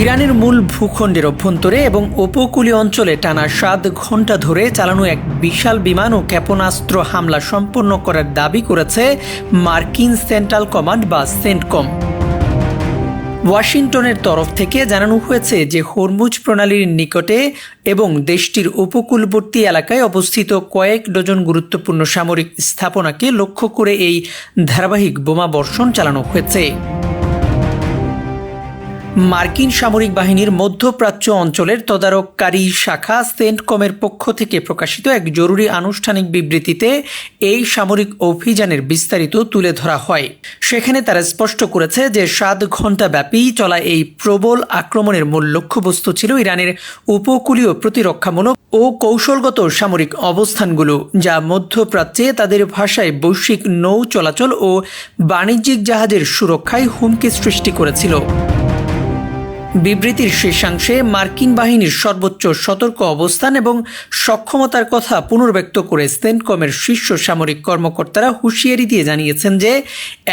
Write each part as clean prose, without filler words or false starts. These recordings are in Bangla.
ইরানের মূল ভূখণ্ডের অভ্যন্তরে এবং উপকূলীয় অঞ্চলে টানা 7 ঘণ্টা ধরে চালানো এক বিশাল বিমান ও ক্ষেপণাস্ত্র হামলা সম্পন্ন করার দাবি করেছে মার্কিন সেন্ট্রাল কমান্ড বা সেন্টকম। ওয়াশিংটনের তরফ থেকে জানানো হয়েছে যে হরমুজ প্রণালীর নিকটে এবং দেশটির উপকূলবর্তী এলাকায় অবস্থিত কয়েক ডজন গুরুত্বপূর্ণ সামরিক স্থাপনাকে লক্ষ্য করে এই ধারাবাহিক বোমা বর্ষণ চালানো হয়েছে। মার্কিন সামরিক বাহিনীর মধ্যপ্রাচ্য অঞ্চলের তদারককারী শাখা সেন্টকমের পক্ষ থেকে প্রকাশিত এক জরুরি আনুষ্ঠানিক বিবৃতিতে এই সামরিক অভিযানের বিস্তারিত তুলে ধরা হয়। সেখানে তারা স্পষ্ট করেছে যে 7 ঘণ্টা ব্যাপী চলা এই প্রবল আক্রমণের মূল লক্ষ্যবস্তু ছিল ইরানের উপকূলীয় প্রতিরক্ষামূলক ও কৌশলগত সামরিক অবস্থানগুলো, যা মধ্যপ্রাচ্যে তাদের ভাষায় বৈশ্বিক নৌ চলাচল ও বাণিজ্যিক জাহাজের সুরক্ষায় হুমকি সৃষ্টি করেছিল। বিবৃতির শেষাংশে মার্কিন বাহিনীর সর্বোচ্চ সতর্ক অবস্থান এবং সক্ষমতার কথা পুনর্ব্যক্ত করে সেন্টকমের শীর্ষ সামরিক কর্মকর্তারা হুঁশিয়ারি দিয়ে জানিয়েছেন যে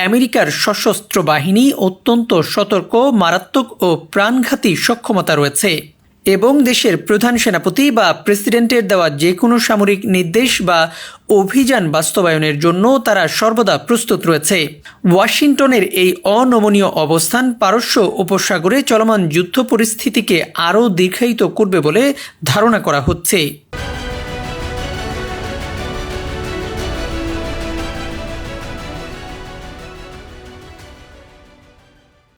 আমেরিকার সশস্ত্র বাহিনী অত্যন্ত সতর্ক, মারাত্মক ও প্রাণঘাতী সক্ষমতা রয়েছে এবং দেশের প্রধান সেনাপতি বা প্রেসিডেন্টের দেওয়া যে কোনো সামরিক নির্দেশ বা অভিযান বাস্তবায়নের জন্য তারা সর্বদা প্রস্তুত রয়েছে। ওয়াশিংটনের এই অনমনীয় অবস্থান পারস্য উপসাগরে চলমান যুদ্ধ পরিস্থিতিকে আরও দীর্ঘায়িত করবে বলে ধারণা করা হচ্ছে।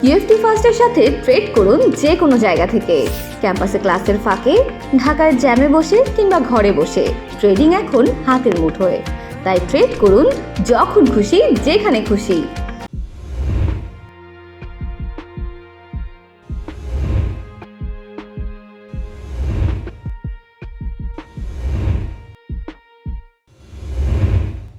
ইউএফটি ফার্স্টের সাথে ট্রেড করুন যে কোনো জায়গা থেকে। ক্যাম্পাসে ক্লাসের ফাঁকে, ঢাকার জ্যামে বসে কিংবা ঘরে বসে ট্রেডিং এখন হাতের মুঠোয়। তাই ট্রেড করুন যখন খুশি, যেখানে খুশি।